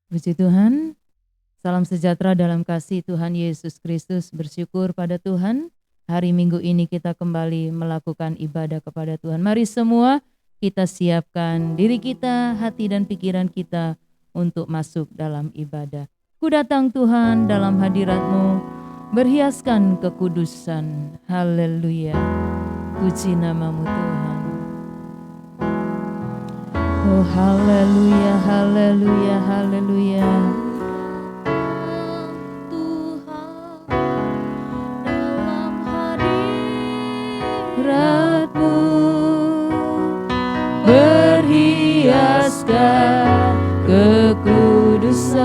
Puji Tuhan, salam sejahtera dalam kasih Tuhan Yesus Kristus. Bersyukur pada Tuhan, hari Minggu ini kita kembali melakukan ibadah kepada Tuhan. Mari semua kita siapkan diri kita, hati dan pikiran kita untuk masuk dalam ibadah. Ku datang Tuhan dalam hadirat-Mu, berhiaskan kekudusan. Haleluya, puji nama-Mu Tuhan. Oh haleluya, haleluya, haleluya. Tuhan dalam hadirat-Mu berhiaskan kekudusan.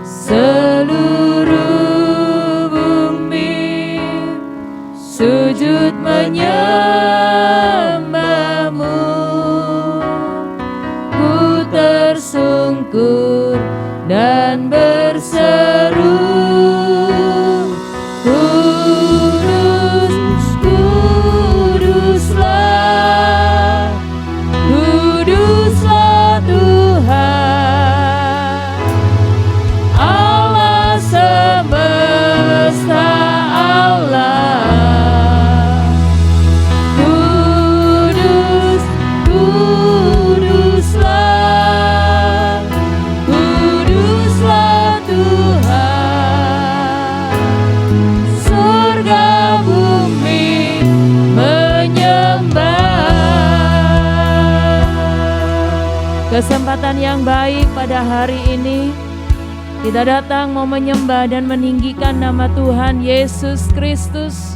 Seluruh bumi sujud menyembah-Mu, ku tersungkur dan berseru, Kudus, Kuduslah, Kuduslah Tuhan, Allah semesta Allah. Kudus, Kuduslah, Kuduslah Tuhan, surga bumi menyembah. Kesempatan yang baik pada hari ini, kita datang mau menyembah dan meninggikan nama Tuhan Yesus Kristus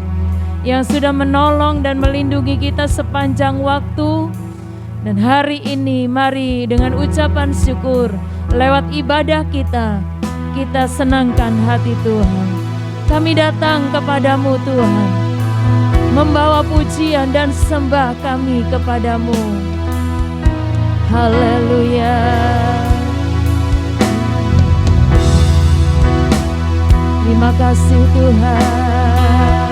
yang sudah menolong dan melindungi kita sepanjang waktu. Dan hari ini mari dengan ucapan syukur lewat ibadah kita senangkan hati Tuhan. Kami datang kepadamu Tuhan, membawa pujian dan sembah kami kepadamu. Haleluya. Terima kasih Tuhan.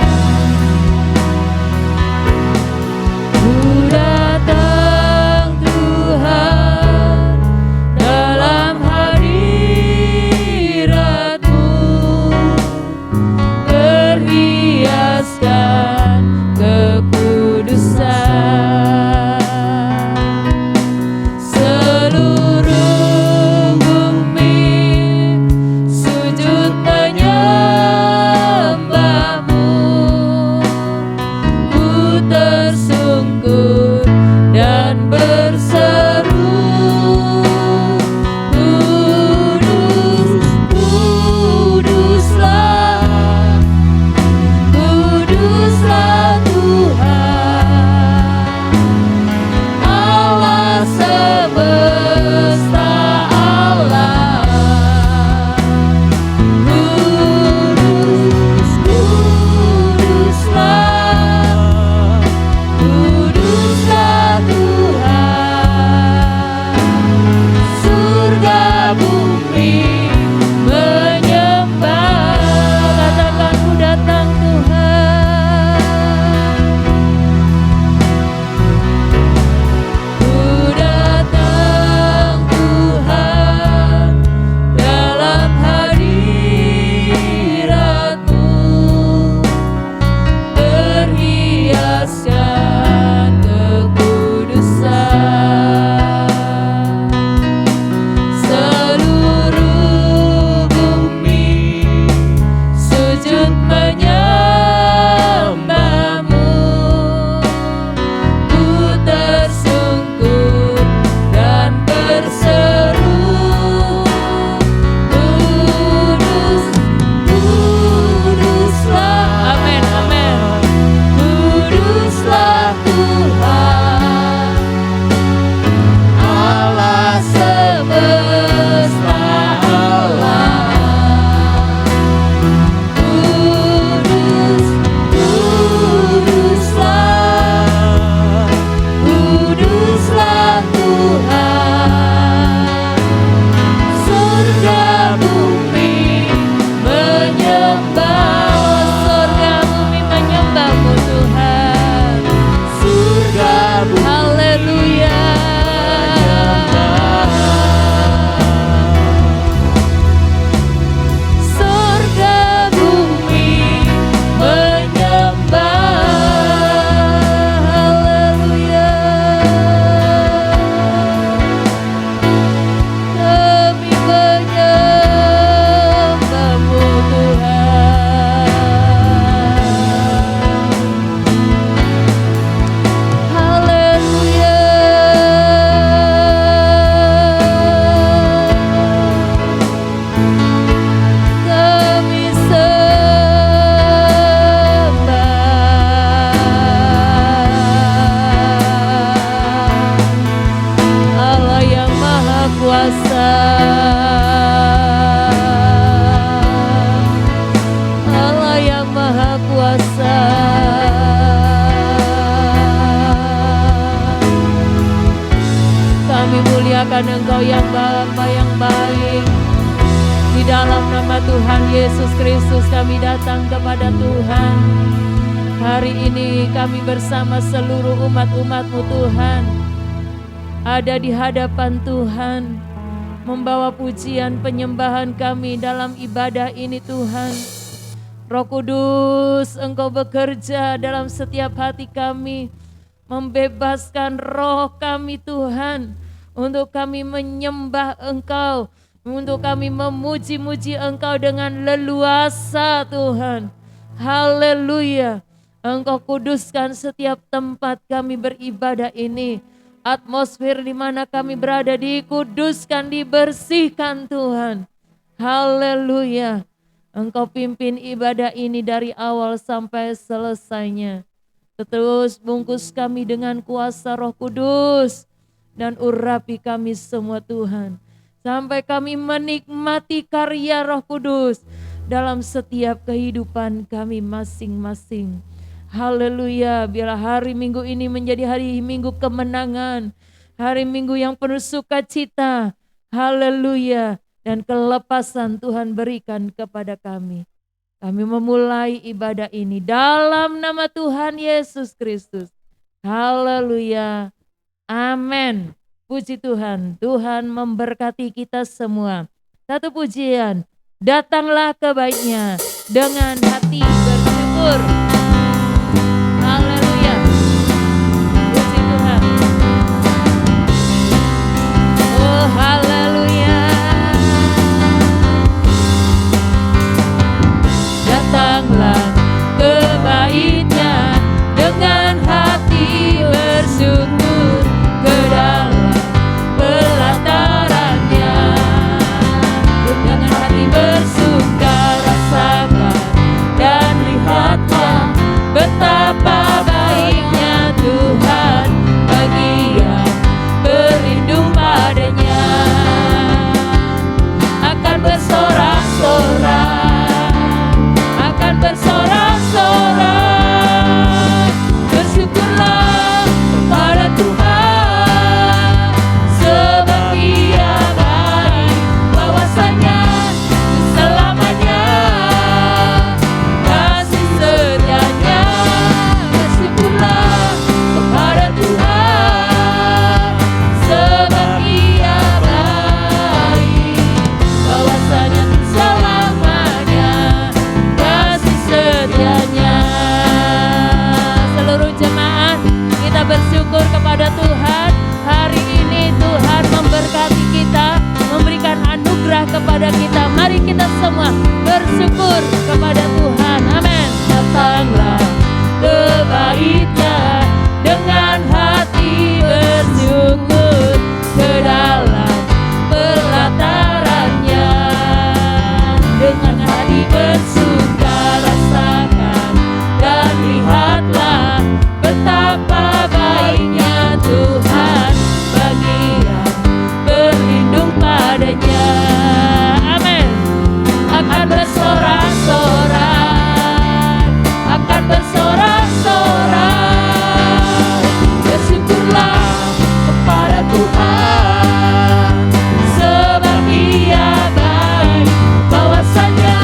Ku datang Tuhan dalam hadirat-Mu, berhiaskan kekudusan. Seluruh bumi sujud menyembah-Mu, Tuhan, Engkau yang Bapa yang baik. Di dalam nama Tuhan Yesus Kristus kami datang kepada Tuhan. Hari ini kami bersama seluruh umat-umat-Mu Tuhan, ada di hadapan Tuhan, membawa pujian penyembahan kami dalam ibadah ini Tuhan. Roh Kudus, Engkau bekerja dalam setiap hati kami, membebaskan roh kami Tuhan, untuk kami menyembah Engkau, untuk kami memuji-muji Engkau dengan leluasa Tuhan. Haleluya. Engkau kuduskan setiap tempat kami beribadah ini. Atmosfer di mana kami berada dikuduskan, dibersihkan Tuhan. Haleluya. Engkau pimpin ibadah ini dari awal sampai selesainya. Terus bungkus kami dengan kuasa Roh Kudus dan urapi kami semua Tuhan. Sampai kami menikmati karya Roh Kudus dalam setiap kehidupan kami masing-masing. Haleluya, biarlah hari Minggu ini menjadi hari Minggu kemenangan, hari Minggu yang penuh sukacita. Haleluya, dan kelepasan Tuhan berikan kepada kami. Kami memulai ibadah ini dalam nama Tuhan Yesus Kristus. Haleluya, amin. Puji Tuhan, Tuhan memberkati kita semua. Satu pujian, datanglah ke baitnya dengan hati bersyukur. Haleluya, puji Tuhan. Oh haleluya. Datanglah ke baitnya dengan hati bersyukur, ke dalam pelatarannya dengan hati bersuka rasakan dan lihatlah betapa baiknya Tuhan bagi yang berlindung padanya. Akan bersorak-sorak, akan bersorak-sorak, bersyukurlah kepada Tuhan, sebab Dia baik, bahwasanya selamanya kasih setianya. Bersyukurlah kepada Tuhan, sebab Dia baik, bahwasanya selamanya kasih setianya. Seluruh jemaat, kita bersyukur kepada Tuhan. Hari ini Tuhan memberkati kita, memberikan anugerah kepada kita. Mari kita semua bersyukur kepada Tuhan. Amin. Datanglah ke baitnya dengan hati bersyukur, ke dalam pelatarannya dengan hati bersuka rasakan dan lihatlah betapa baiknya Tuhan bagi yang berlindung padanya. Amin. Akan bersorak-sorak, akan bersorak-sorak, bersyukurlah kepada Tuhan, sebab Dia baik, bahwasanya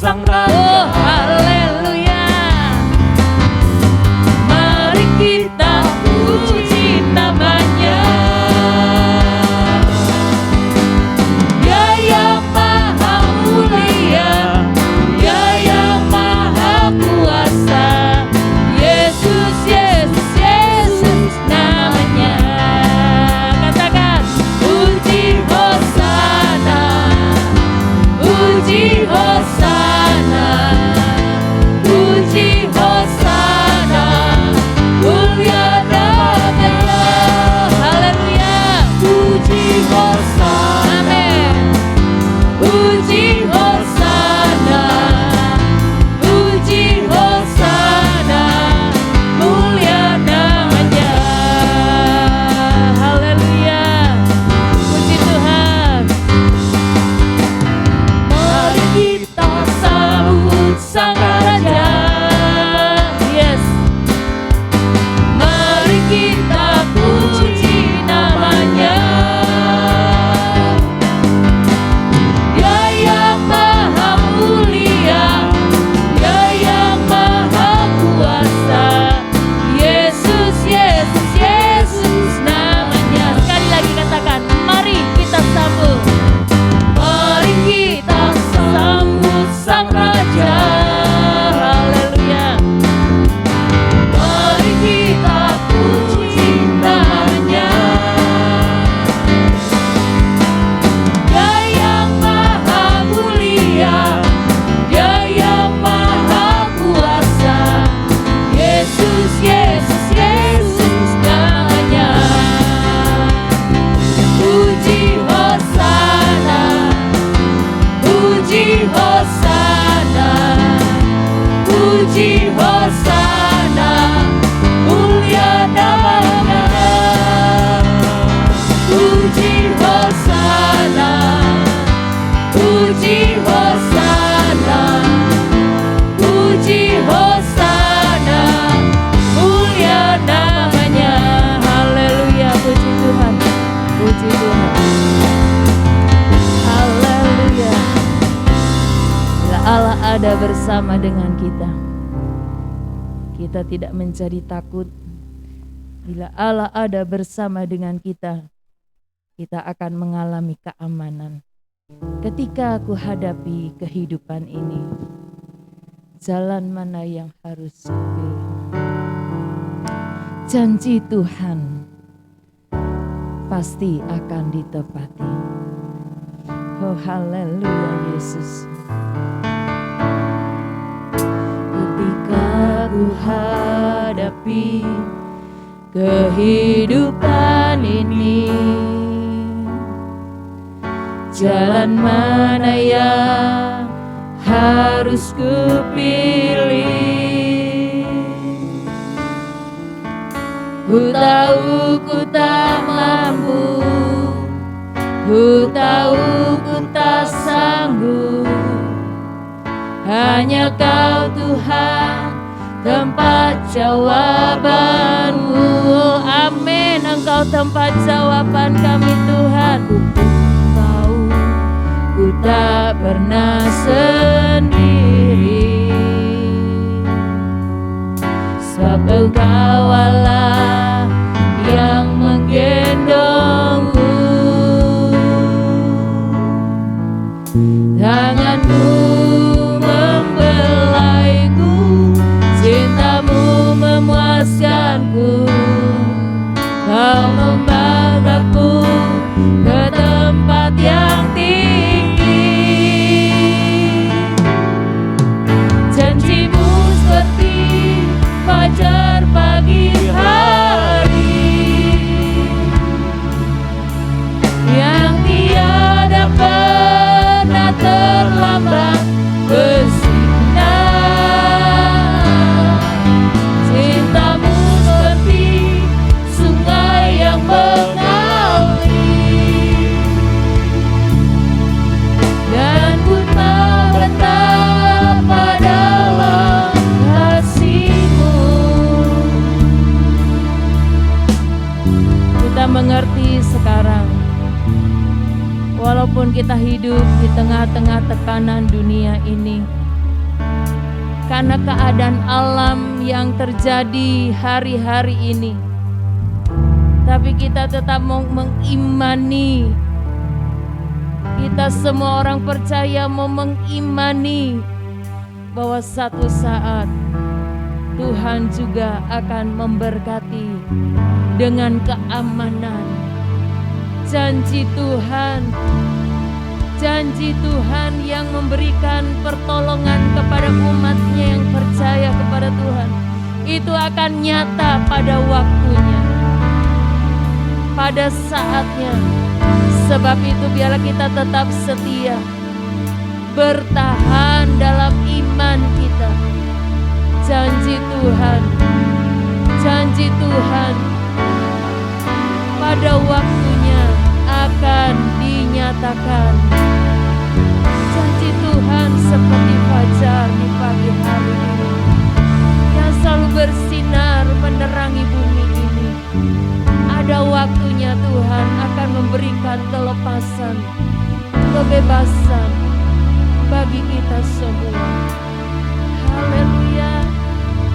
Sang Raja. Oh haleluya. Mari kita puji namanya, Dia yang maha mulia, Dia yang maha kuasa. Yesus, Yesus, Yesus namanya. Katakan puji hosana, puji hosana, puji hosana, mulia namanya. Haleluya. Puji hosana, amin. Puji hosana, puji hosana, mulia namanya. Haleluya. Puji Tuhan. Mari kita sambut Sang Raja. Yes. Mari kita puji namanya, Dia yang maha mulia, Dia yang maha kuasa. Yesus, Yesus, Yesus namanya. Sekali lagi katakan, mari kita sambut. Mari kita sambut Sang Raja. Haleluya. Mari kita puji namanya, Dia yang maha mulia, Dia yang maha kuasa. Yesus, Yesus, Yesus namanya. Puji hosana, puji hosana, puji hosana, mulia namanya. Puji hosana, puji hosana, puji hosana, mulia namanya. Haleluya. Puji Tuhan, puji Tuhan. Haleluya. Bila Allah ada bersama dengan kita, kita tidak mencari takut. Bila Allah ada bersama dengan kita, kita akan mengalami keamanan. Ketika aku hadapi kehidupan ini, jalan mana yang harus kupilih? Janji Tuhan pasti akan ditepati. Oh haleluya Yesus. Ketika ku hadapi kehidupan ini, jalan mana yang harus kupilih? Ku tahu ku tak mampu, ku tahu ku tak sanggup. Hanya Kau Tuhan tempat jawabanmu. Amin. Engkau tempat jawaban kami Tuhan. Ku tahu ku tak pernah sendiri, sebab Engkau Allah yang menggendongku. Tanganmu membelaiku, cintamu memuaskanku. Kau membawakku ke tempat yang tinggi. Janjimu seperti fajar pagi hari, yang tiada pernah terlambat bersinar. Cintamu seperti sungai yang mengalir, dan ku tak betapa dalam kasih-Mu. Kita mengerti sekarang, walaupun kita hidup di tengah-tengah tekanan dunia ini, karena keadaan alam yang terjadi hari-hari ini. Tapi kita tetap mau mengimani. Kita semua orang percaya mau mengimani bahwa satu saat Tuhan juga akan memberkati dengan keamanan. Janji Tuhan yang memberikan pertolongan kepada umatnya yang percaya kepada Tuhan, itu akan nyata pada waktunya, pada saatnya. Sebab itu biarlah kita tetap setia, bertahan dalam iman kita. Janji Tuhan pada waktunya akan dinyatakan. Janji Tuhan seperti fajar di pagi hari ini yang selalu bersinar menerangi bumi ini. Ada waktunya Tuhan akan memberikan kelepasan, kebebasan bagi kita semua. Haleluya.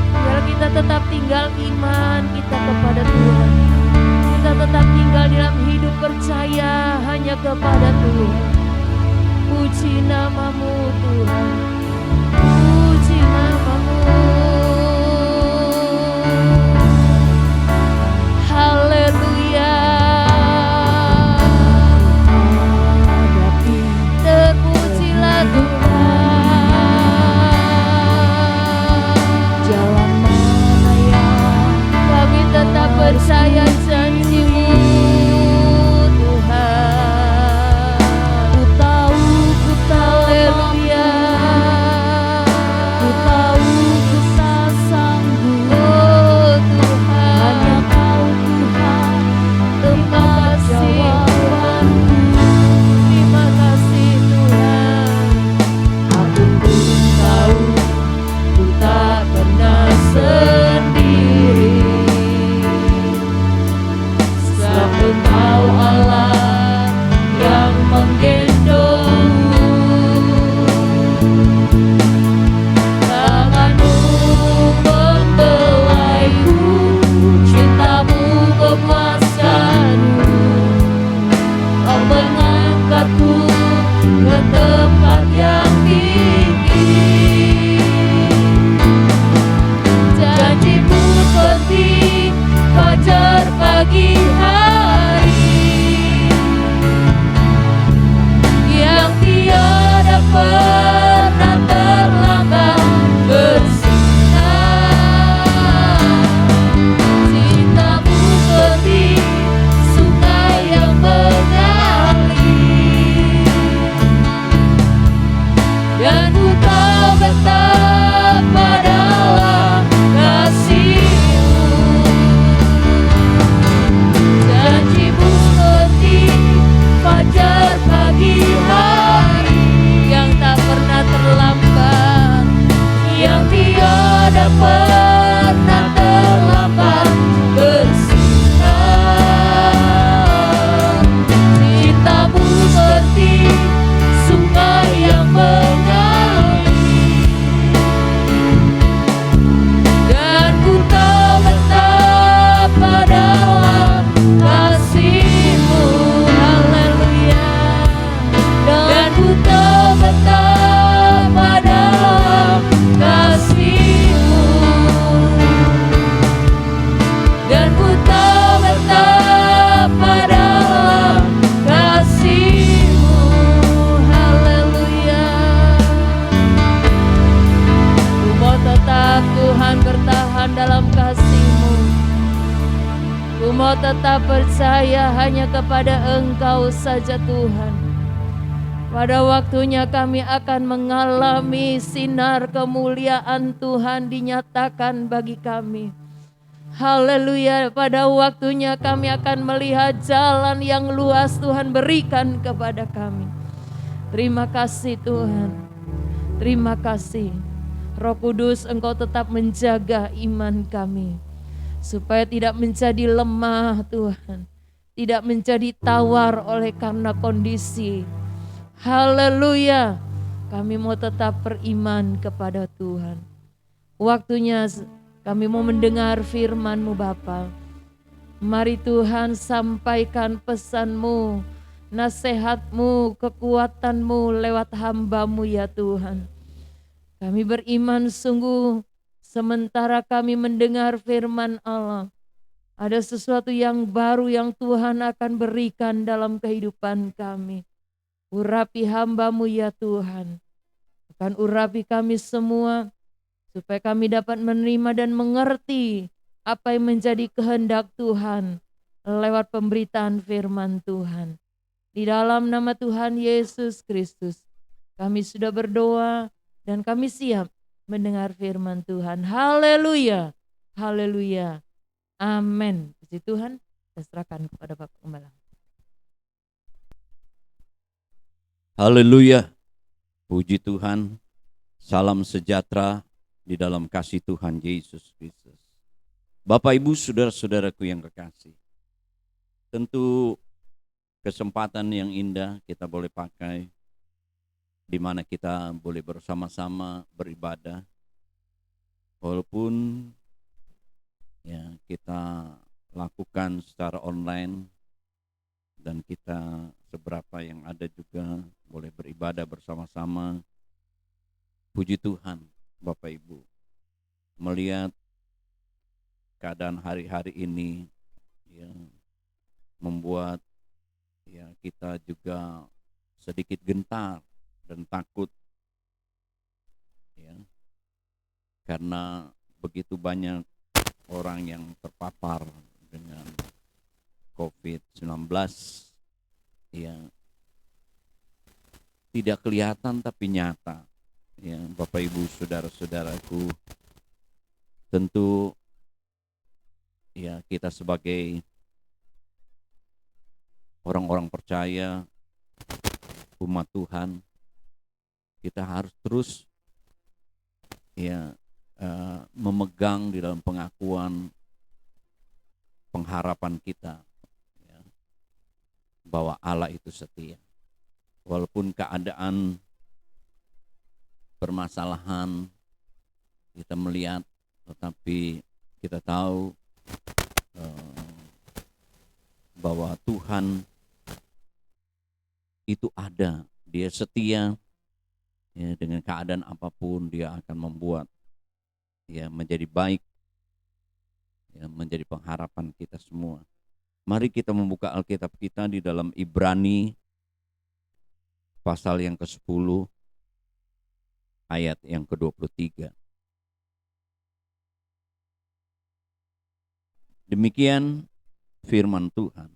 Biar kita tetap tinggal iman kita kepada Tuhan. Kita tetap tinggal dalam hidup percaya hanya kepada Tuhan. Puji namamu Tuhan, puji namamu. Haleluya. Terpujilah Tuhan. Jalan mana yang kami tetap percaya janji-Mu Tuhan. Ku tahu haleluya. Ku tahu ku tak sanggup. Oh Tuhan, hanya Kau Tuhan tempat jawabanku. Terima kasih Tuhan. Aku pun tahu ku tak pernah sendiri. Sebab Engkau Allah yang menggendongku. Tangan-Mu membelaiku, cinta-Mu memuaskanku. Kau mengangkatku ke tempat yang tinggi. Janji-Mu seperti fajar pagi hari yang tiada pernah terlambat bersinar. Cinta-Mu seperti sungai yang mengalir, dan ku tahu betapa dalam kasih-Mu. Janji-Mu seperti fajar pagi hari yang tak pernah terlambat, yang tiada pernah terlambat bersinar. Cinta-Mu seperti sungai yang mengalir, dan ku tahu betapa dalam kasih-Mu. Haleluya. Dan ku tahu betapa dalam kasih-Mu, dan ku tahu betapa dalam kasih-Mu. Haleluya. Ku mau tetap Tuhan bertahan dalam kasih-Mu. Ku mau tetap percaya hanya kepada Engkau saja Tuhan. Pada waktunya kami akan mengalami sinar kemuliaan Tuhan dinyatakan bagi kami. Haleluya. Pada waktunya kami akan melihat jalan yang luas Tuhan berikan kepada kami. Terima kasih Tuhan. Terima kasih. Roh Kudus, Engkau tetap menjaga iman kami, supaya tidak menjadi lemah Tuhan, tidak menjadi tawar oleh karena kondisi. Haleluya. Kami mau tetap beriman kepada Tuhan. Waktunya kami mau mendengar firman-Mu Bapa. Mari Tuhan sampaikan pesan-Mu, nasihat-Mu, kekuatan-Mu lewat hamba-Mu ya Tuhan. Kami beriman sungguh sementara kami mendengar firman Allah, ada sesuatu yang baru yang Tuhan akan berikan dalam kehidupan kami. Urapi hamba-Mu ya Tuhan. Akan urapi kami semua, supaya kami dapat menerima dan mengerti apa yang menjadi kehendak Tuhan lewat pemberitaan firman Tuhan. Di dalam nama Tuhan Yesus Kristus, kami sudah berdoa dan kami siap mendengar firman Tuhan. Haleluya, haleluya, amin. Puji Tuhan, saya serahkan kepada Bapak Gembala. Haleluya, puji Tuhan, salam sejahtera di dalam kasih Tuhan Yesus Kristus. Bapak Ibu saudara-saudaraku yang kekasih, tentu kesempatan yang indah kita boleh pakai, di mana kita boleh bersama-sama beribadah, walaupun ya kita lakukan secara online, dan kita seberapa yang ada juga boleh beribadah bersama-sama. Puji Tuhan Bapak Ibu, melihat keadaan hari-hari ini ya, membuat ya kita juga sedikit gentar dan takut ya, karena begitu banyak orang yang terpapar dengan COVID-19 ya, tidak kelihatan tapi nyata ya. Bapak Ibu saudara-saudaraku, tentu ya kita sebagai orang-orang percaya, umat Tuhan, kita harus terus ya memegang di dalam pengakuan pengharapan kita ya, bahwa Allah itu setia. Walaupun keadaan permasalahan kita melihat, tetapi kita tahu bahwa Tuhan itu ada, Dia setia ya, dengan keadaan apapun Dia akan membuat ya menjadi baik ya, menjadi pengharapan kita semua. Mari kita membuka Alkitab kita di dalam Ibrani pasal yang ke-10 ayat yang ke-23. Demikian firman Tuhan.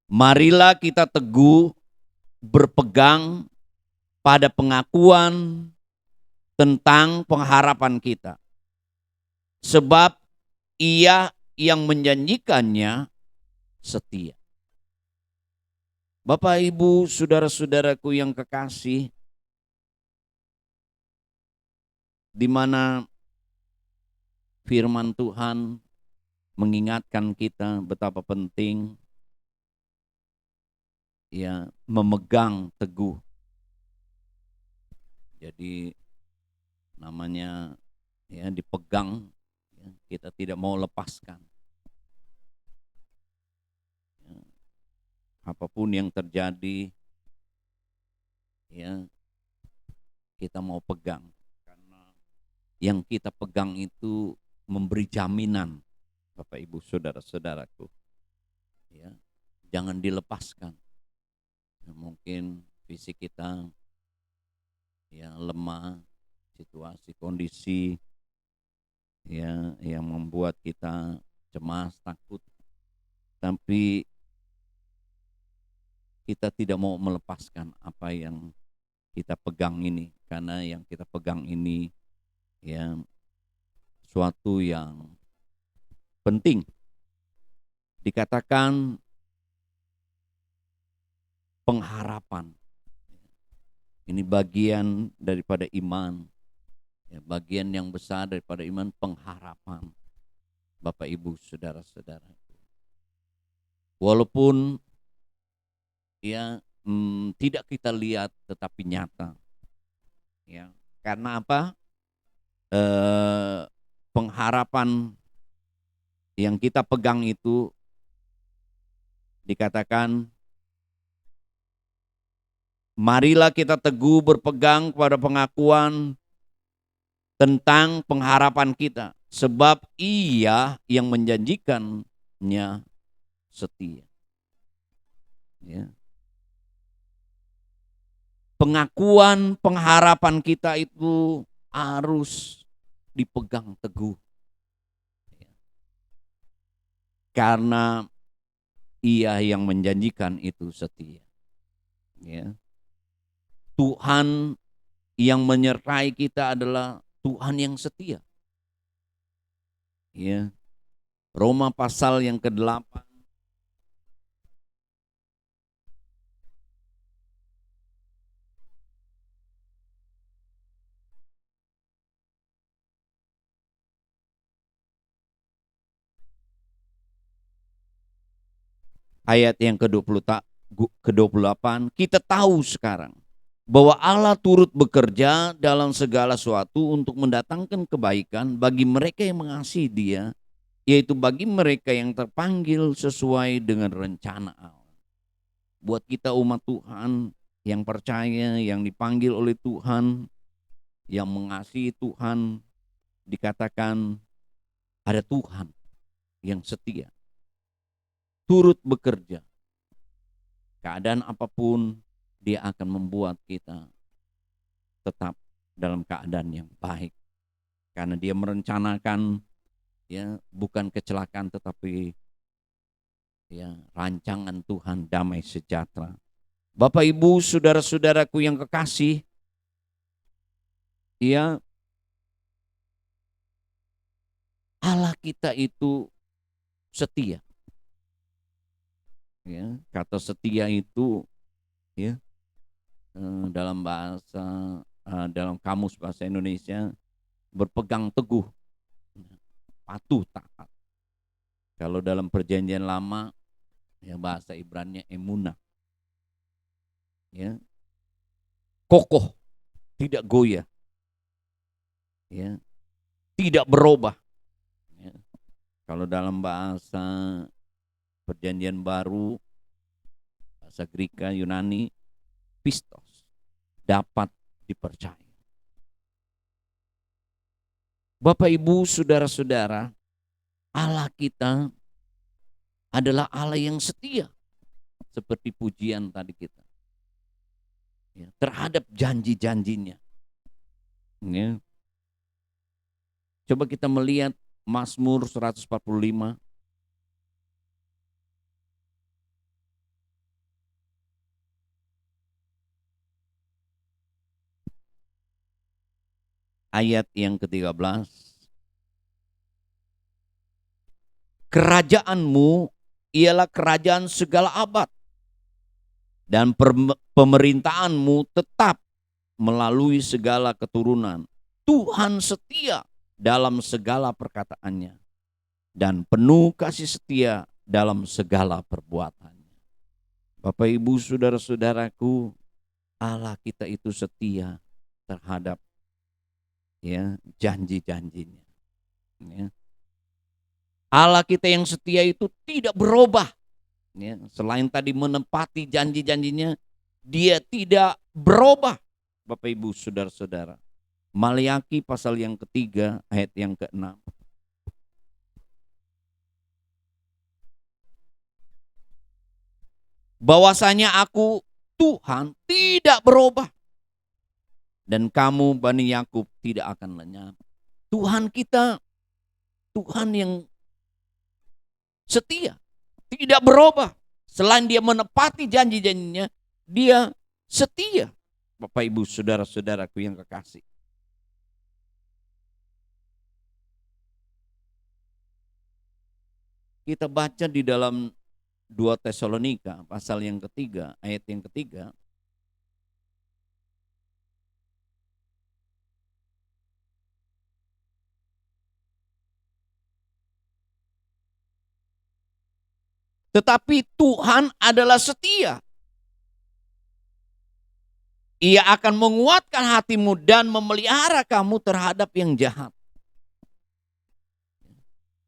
Marilah kita teguh berpegang pada pengakuan tentang pengharapan kita. Sebab Ia yang menjanjikannya setia. Bapak, Ibu, saudara-saudaraku yang kekasih, di mana firman Tuhan mengingatkan kita betapa penting ya memegang teguh. Jadi namanya ya dipegang, ya, kita tidak mau lepaskan. Ya, apapun yang terjadi ya kita mau pegang, karena yang kita pegang itu memberi jaminan. Bapak Ibu saudara-saudaraku ya, jangan dilepaskan. Ya, mungkin fisik kita ya lemah, situasi kondisi ya yang membuat kita cemas, takut, tapi kita tidak mau melepaskan apa yang kita pegang ini, karena yang kita pegang ini ya suatu yang penting. Dikatakan pengharapan. Ini bagian daripada iman. Ya, bagian yang besar daripada iman, pengharapan. Bapak Ibu saudara-saudara. Walaupun ya tidak kita lihat tetapi nyata. Ya, karena apa? pengharapan yang kita pegang itu dikatakan, marilah kita teguh berpegang pada pengakuan tentang pengharapan kita, sebab Ia yang menjanjikannya setia. Ya. Pengakuan pengharapan kita itu harus dipegang teguh. Karena Ia yang menjanjikan itu setia. Ya. Tuhan yang menyertai kita adalah Tuhan yang setia. Ya. Roma pasal yang ke-8 ayat yang ke-28, kita tahu sekarang bahwa Allah turut bekerja dalam segala sesuatu untuk mendatangkan kebaikan bagi mereka yang mengasihi Dia, yaitu bagi mereka yang terpanggil sesuai dengan rencana Allah. Buat kita umat Tuhan yang percaya, yang dipanggil oleh Tuhan, yang mengasihi Tuhan, dikatakan ada Tuhan yang setia, turut bekerja. Keadaan apapun, Dia akan membuat kita tetap dalam keadaan yang baik. Karena Dia merencanakan, ya, bukan kecelakaan tetapi ya rancangan Tuhan damai sejahtera. Bapak Ibu, saudara-saudaraku yang kekasih, ya, Allah kita itu setia. Ya, kata setia itu, ya, dalam bahasa dalam kamus bahasa Indonesia berpegang teguh, patuh, taat. Kalau dalam perjanjian lama, ya, bahasa Ibrani emunah, ya, kokoh, tidak goyah, ya, tidak berubah. Ya. Kalau dalam bahasa perjanjian baru, bahasa Greka, Yunani, pistos, dapat dipercaya. Bapak Ibu, saudara-saudara, Allah kita adalah Allah yang setia, seperti pujian tadi kita, ya, terhadap janji-janjinya. Ya. Coba kita melihat Mazmur 145. Ayat yang ke-13. Kerajaanmu ialah kerajaan segala abad, dan pemerintahanmu tetap melalui segala keturunan. Tuhan setia dalam segala perkataannya, dan penuh kasih setia dalam segala perbuatannya. Bapak Ibu, saudara-saudaraku, Allah kita itu setia terhadap, ya, janji-janjinya. Ya. Allah kita yang setia itu tidak berubah. Ya, selain tadi menepati janji-janjinya, Dia tidak berubah. Bapak Ibu, saudara-saudara. Maliaki pasal yang ke-3 ayat yang ke-6. Bahwasanya Aku Tuhan tidak berubah, dan kamu Bani Yakub tidak akan lenyap. Tuhan kita, Tuhan yang setia, tidak berubah. Selain Dia menepati janji-janjinya, Dia setia. Bapak Ibu, saudara-saudaraku yang kekasih. Kita baca di dalam 2 Tesalonika pasal yang ke-3 ayat yang ke-3. Tetapi Tuhan adalah setia. Ia akan menguatkan hatimu dan memelihara kamu terhadap yang jahat.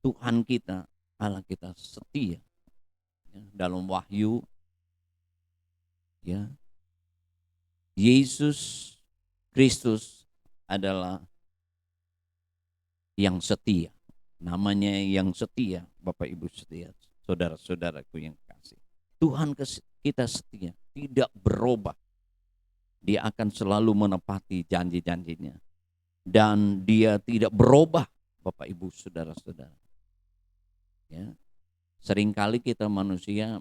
Tuhan kita, Allah kita setia. Dalam Wahyu, ya, Yesus Kristus adalah yang setia. Namanya yang setia, Bapak Ibu setia, saudara-saudaraku yang kasih. Tuhan kita setia, tidak berubah. Dia akan selalu menepati janji-janjinya. Dan dia tidak berubah, Bapak Ibu saudara-saudara. Ya. Seringkali kita manusia,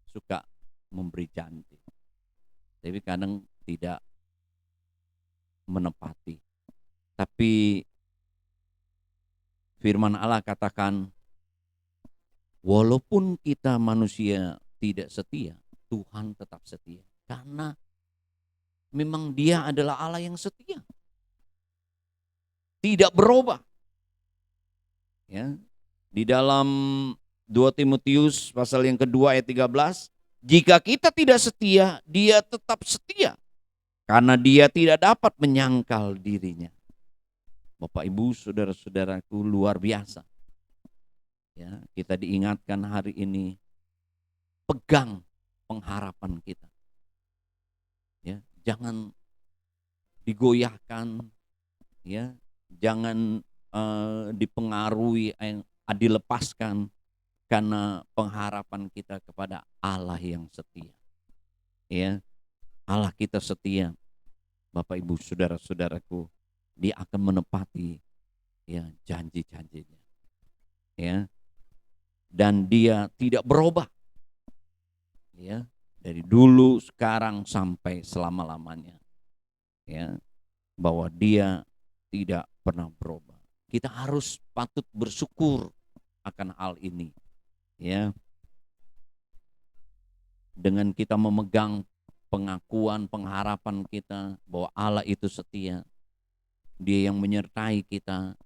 suka memberi janji. Tapi kadang tidak menepati. Tapi firman Allah katakan, walaupun kita manusia tidak setia, Tuhan tetap setia. Karena memang Dia adalah Allah yang setia. Tidak berubah. Ya. Di dalam 2 Timotius pasal yang kedua ayat 13, jika kita tidak setia, Dia tetap setia. Karena Dia tidak dapat menyangkal dirinya. Bapak Ibu saudara-saudaraku, luar biasa. Ya, kita diingatkan hari ini, pegang pengharapan kita. Ya, jangan digoyahkan, ya, jangan dipengaruhi, dilepaskan karena pengharapan kita kepada Allah yang setia. Ya, Allah kita setia. Bapak Ibu saudara-saudaraku, Dia akan menepati, ya, janji-janjinya. Ya. Dan Dia tidak berubah. Ya, dari dulu, sekarang sampai selama-lamanya. Ya, bahwa Dia tidak pernah berubah. Kita harus patut bersyukur akan hal ini. Ya. Dengan kita memegang pengakuan, pengharapan kita bahwa Allah itu setia. Dia yang menyertai kita.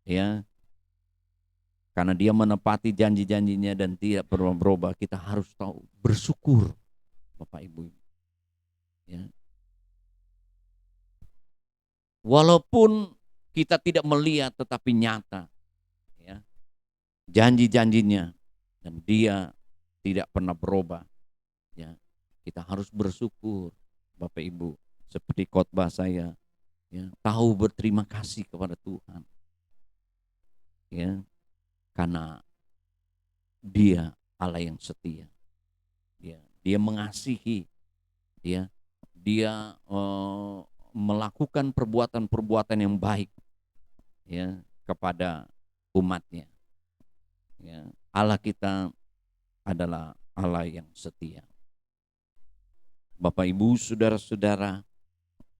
Ya. Karena Dia menepati janji-janjinya dan tidak pernah berubah, kita harus tahu bersyukur, Bapak Ibu. Ya. Walaupun kita tidak melihat, tetapi nyata, ya, janji-janjinya, dan Dia tidak pernah berubah. Ya, kita harus bersyukur, Bapak Ibu. Seperti khotbah saya, ya, tahu berterima kasih kepada Tuhan. Ya. Karena Dia Allah yang setia. Dia mengasihi, ya. Dia melakukan perbuatan-perbuatan yang baik, ya, kepada umatnya. Ya. Allah kita adalah Allah yang setia. Bapak Ibu saudara-saudara,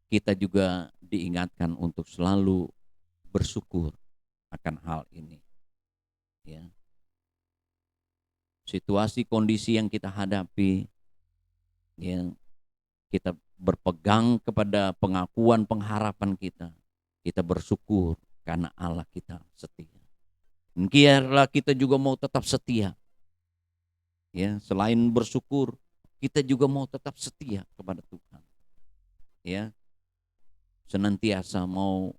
kita juga diingatkan untuk selalu bersyukur akan hal ini. Ya. Situasi kondisi yang kita hadapi, ya, kita berpegang kepada pengakuan pengharapan kita. Kita bersyukur karena Allah kita setia. Dan biarlah kita juga mau tetap setia. Ya, selain bersyukur, kita juga mau tetap setia kepada Tuhan. Ya. Senantiasa mau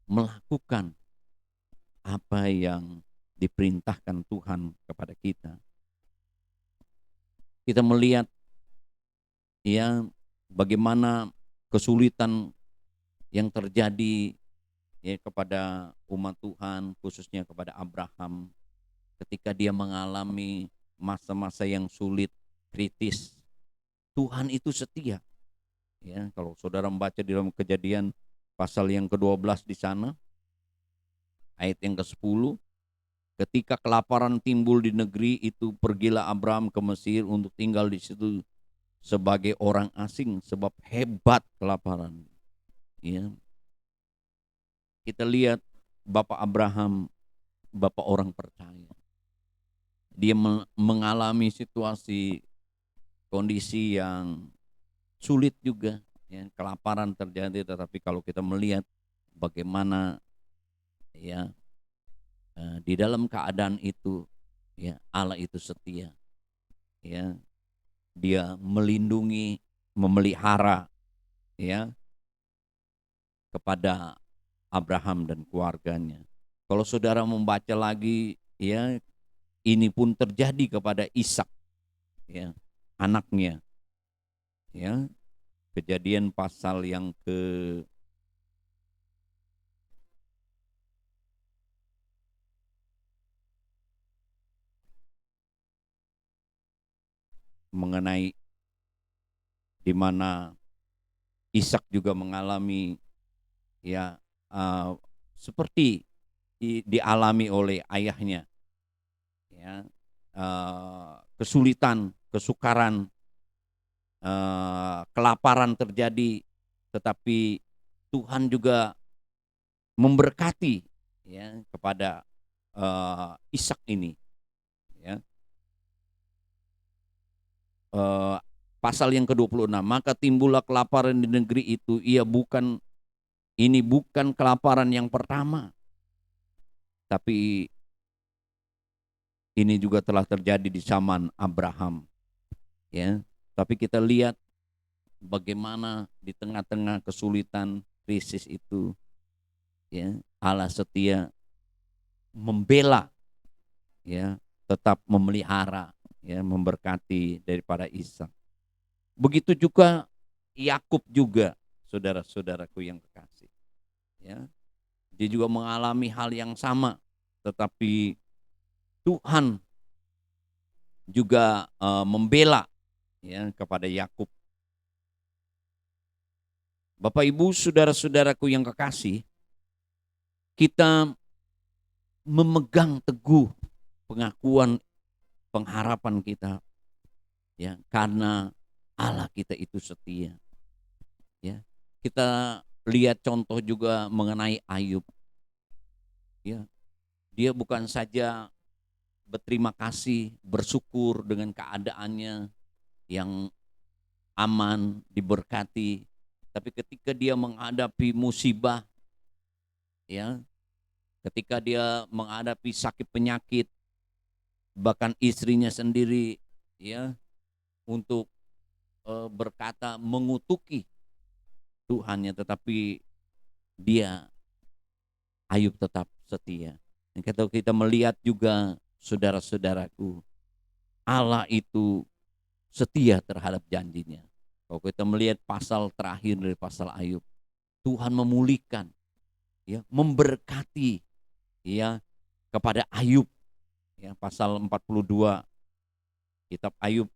melakukan apa yang diperintahkan Tuhan kepada kita. Kita melihat, ya, bagaimana kesulitan yang terjadi, ya, kepada umat Tuhan, khususnya kepada Abraham ketika dia mengalami masa-masa yang sulit, kritis. Tuhan itu setia. Ya, kalau saudara membaca di dalam Kejadian pasal yang ke-12 di sana, ayat yang ke-10, ketika kelaparan timbul di negeri itu, pergilah Abraham ke Mesir untuk tinggal di situ sebagai orang asing sebab hebat kelaparan. Ya. Kita lihat Bapak Abraham, Bapak orang percaya. Dia mengalami situasi, kondisi yang sulit juga, ya, kelaparan terjadi, tetapi kalau kita melihat bagaimana, ya, di dalam keadaan itu, ya, Allah itu setia. Ya. dia melindungi, memelihara ya kepada Abraham dan keluarganya. Kalau saudara membaca lagi ya, ini pun terjadi kepada Ishak ya, anaknya ya. Kejadian pasal yang ke mengenai di mana Ishak juga mengalami ya seperti dialami oleh ayahnya ya, kesulitan, kesukaran, kelaparan terjadi, tetapi Tuhan juga memberkati ya kepada Ishak ini ya. Pasal yang ke-26, maka timbullah kelaparan di negeri itu, ini bukan kelaparan yang pertama, tapi ini juga telah terjadi di zaman Abraham ya. Tapi kita lihat bagaimana di tengah-tengah kesulitan, krisis itu ya, Allah setia membela ya, tetap memelihara ya, memberkati daripada Ishak. Begitu juga Yakub juga, saudara-saudaraku yang kekasih ya. Dia juga mengalami hal yang sama, tetapi Tuhan juga membela ya kepada Yakub. Bapak Ibu, saudara-saudaraku yang kekasih, kita memegang teguh pengakuan pengharapan kita ya, karena Allah kita itu setia ya. Kita lihat contoh juga mengenai Ayub ya. Dia bukan saja berterima kasih, bersyukur dengan keadaannya yang aman, diberkati, tapi ketika dia menghadapi musibah ya, ketika dia menghadapi sakit penyakit, bahkan istrinya sendiri ya untuk berkata mengutuki Tuhannya, tetapi dia Ayub tetap setia. Dan kita melihat juga, saudara-saudaraku, Allah itu setia terhadap janjinya. Kalau kita melihat pasal terakhir dari pasal Ayub, Tuhan memulihkan ya, memberkati ya kepada Ayub ya. Pasal 42 kitab Ayub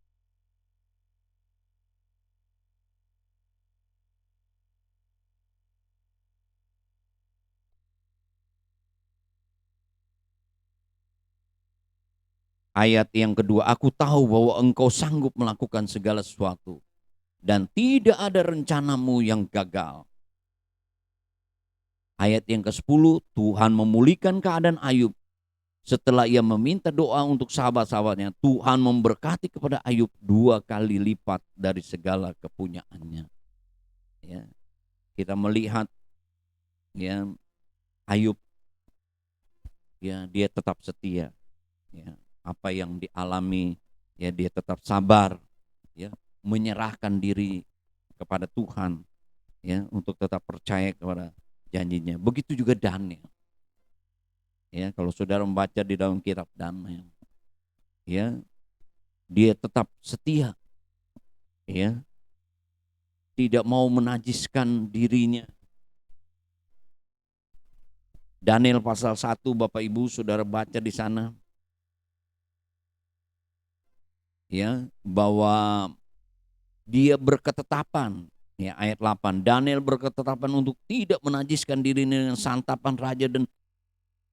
ayat yang kedua, aku tahu bahwa engkau sanggup melakukan segala sesuatu dan tidak ada rencanamu yang gagal. Ayat yang ke-10, Tuhan memulihkan keadaan Ayub. Setelah ia meminta doa untuk sahabat-sahabatnya, Tuhan memberkati kepada Ayub 2 kali lipat dari segala kepunyaannya. Ya, kita melihat ya Ayub ya, dia tetap setia ya. Apa yang dialami ya, dia tetap sabar ya, menyerahkan diri kepada Tuhan ya, untuk tetap percaya kepada janjinya. Begitu juga Daniel ya. Kalau saudara membaca di dalam kitab Daniel ya, dia tetap setia ya, tidak mau menajiskan dirinya. Daniel pasal 1, Bapak Ibu saudara baca di sana ya, bahwa dia berketetapan ya. Ayat 8, Daniel berketetapan untuk tidak menajiskan dirinya dengan santapan raja dan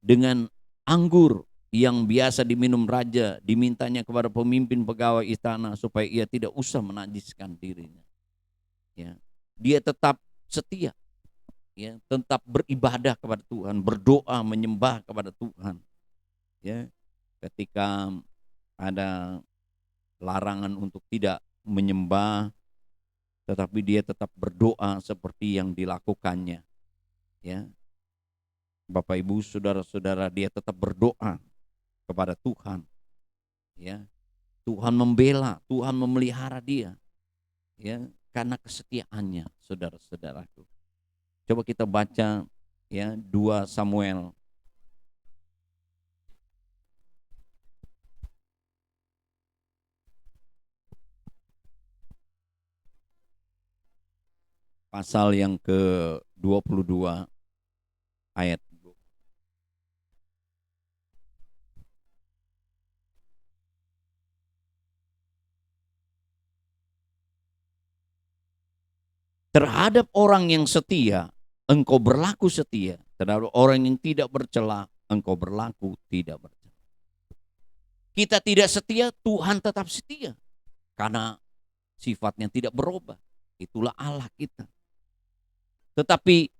dengan anggur yang biasa diminum raja. Dimintanya kepada pemimpin pegawai istana supaya ia tidak usah menajiskan dirinya ya. Dia tetap setia ya, tetap beribadah kepada Tuhan, berdoa, menyembah kepada Tuhan ya. Ketika ada larangan untuk tidak menyembah, tetapi dia tetap berdoa seperti yang dilakukannya ya. Bapak Ibu saudara-saudara, dia tetap berdoa kepada Tuhan ya. Tuhan membela, Tuhan memelihara dia. Ya, karena kesetiaannya, saudara-saudaraku. Coba kita baca ya 2 Samuel pasal yang ke-22 ayat. Terhadap orang yang setia, engkau berlaku setia. Terhadap orang yang tidak bercela, engkau berlaku tidak bercela. Kita tidak setia, Tuhan tetap setia. Karena sifatnya tidak berubah. Itulah Allah kita. Tetapi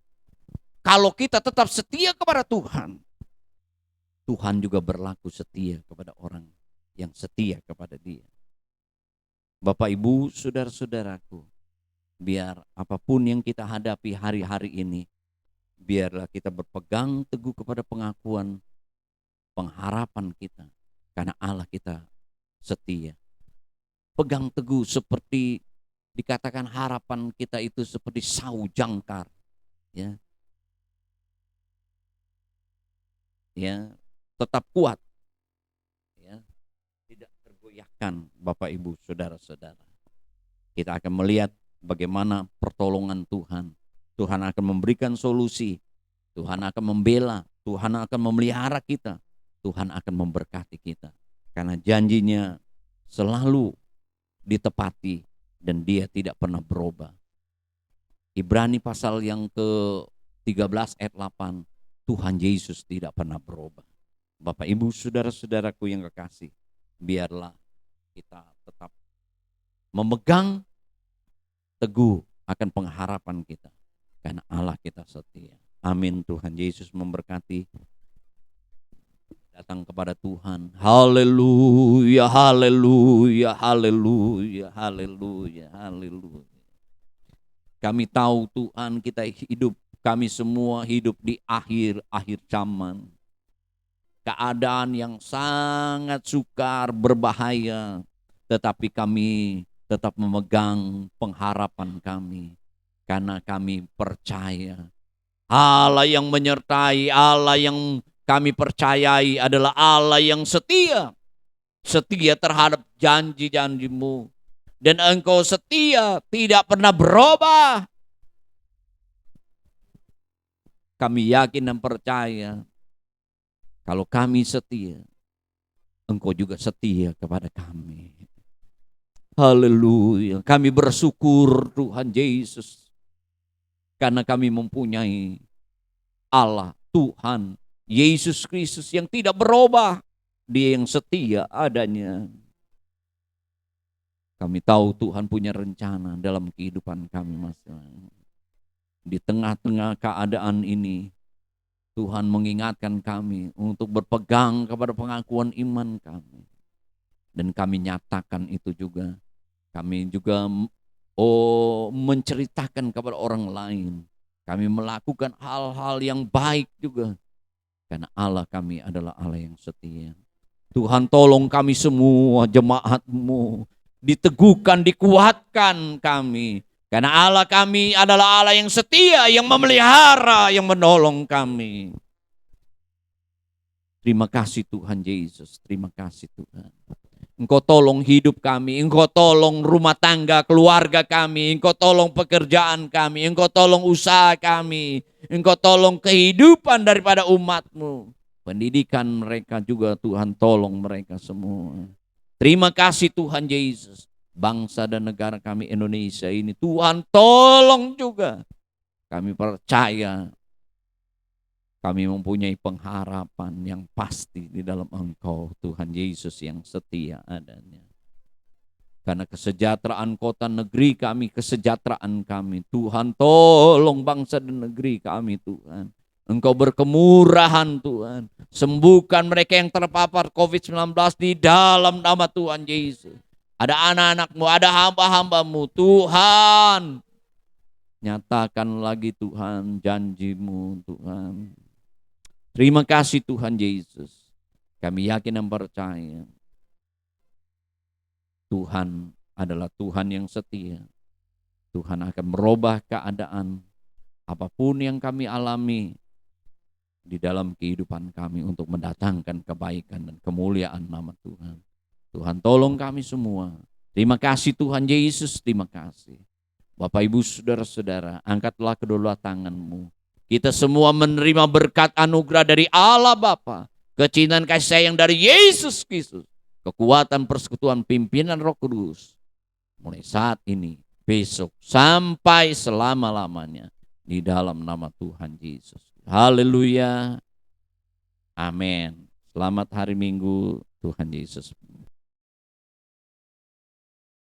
kalau kita tetap setia kepada Tuhan, Tuhan juga berlaku setia kepada orang yang setia kepada Dia. Bapak, Ibu, saudara-saudaraku, biar apapun yang kita hadapi hari-hari ini, biarlah kita berpegang teguh kepada pengakuan, pengharapan kita, karena Allah kita setia. Pegang teguh seperti dikatakan harapan kita itu seperti sau jangkar, ya, ya, tetap kuat, ya, tidak tergoyahkan. Bapak, Ibu, saudara-saudara, kita akan melihat bagaimana pertolongan Tuhan. Tuhan akan memberikan solusi, Tuhan akan membela, Tuhan akan memelihara kita, Tuhan akan memberkati kita. Karena janjinya selalu ditepati dan Dia tidak pernah berubah. Ibrani pasal yang ke-13 ayat 8, Tuhan Yesus tidak pernah berubah. Bapak, Ibu, saudara-saudaraku yang kekasih, biarlah kita tetap memegang teguh akan pengharapan kita, karena Allah kita setia. Amin. Tuhan Yesus memberkati. Datang kepada Tuhan. Haleluya, haleluya, haleluya, haleluya, haleluya. Kami tahu Tuhan, kita hidup, kami semua hidup di akhir zaman. Keadaan yang sangat sukar, berbahaya, tetapi kami tetap memegang pengharapan kami, karena kami percaya Allah yang menyertai, Allah yang kami percayai adalah Allah yang setia. Setia terhadap janji-janjimu. Dan Engkau setia, tidak pernah berubah. Kami yakin dan percaya, kalau kami setia, Engkau juga setia kepada kami. Haleluya. Kami bersyukur Tuhan Yesus, karena kami mempunyai Allah, Tuhan Yesus Kristus yang tidak berubah. Dia yang setia adanya. Kami tahu Tuhan punya rencana dalam kehidupan kami masing-masing. Di tengah-tengah keadaan ini, Tuhan mengingatkan kami untuk berpegang kepada pengakuan iman kami. Dan kami nyatakan itu juga. Kami juga menceritakan kepada orang lain. Kami melakukan hal-hal yang baik juga. Karena Allah kami adalah Allah yang setia. Tuhan, tolong kami semua jemaat-Mu. Diteguhkan, dikuatkan kami. Karena Allah kami adalah Allah yang setia, yang memelihara, yang menolong kami. Terima kasih Tuhan Yesus. Terima kasih Tuhan. Engkau tolong hidup kami, Engkau tolong rumah tangga, keluarga kami, Engkau tolong pekerjaan kami, Engkau tolong usaha kami, Engkau tolong kehidupan daripada umat-Mu. Pendidikan mereka juga Tuhan, tolong mereka semua. Terima kasih Tuhan Yesus. Bangsa dan negara kami Indonesia ini Tuhan tolong juga. Kami percaya kami mempunyai pengharapan yang pasti di dalam Engkau, Tuhan Yesus yang setia adanya. Karena kesejahteraan kota negeri kami, kesejahteraan kami, Tuhan tolong bangsa dan negeri kami Tuhan. Engkau berkemurahan Tuhan. Sembuhkan mereka yang terpapar COVID-19 di dalam nama Tuhan Yesus. Ada anak-anak-Mu, ada hamba-hamba-Mu Tuhan. Nyatakan lagi Tuhan janji-Mu Tuhan. Terima kasih Tuhan Yesus. Kami yakin dan percaya Tuhan adalah Tuhan yang setia. Tuhan akan merubah keadaan apapun yang kami alami di dalam kehidupan kami untuk mendatangkan kebaikan dan kemuliaan nama Tuhan. Tuhan tolong kami semua. Terima kasih Tuhan Yesus, terima kasih. Bapak Ibu Saudara-saudara, angkatlah kedua tanganmu. Kita semua menerima berkat anugerah dari Allah Bapa, kecintaan kasih sayang dari Yesus Kristus, kekuatan persekutuan pimpinan Roh Kudus, mulai saat ini, besok, sampai selama-lamanya, di dalam nama Tuhan Yesus. Haleluya. Amin. Selamat hari Minggu, Tuhan Yesus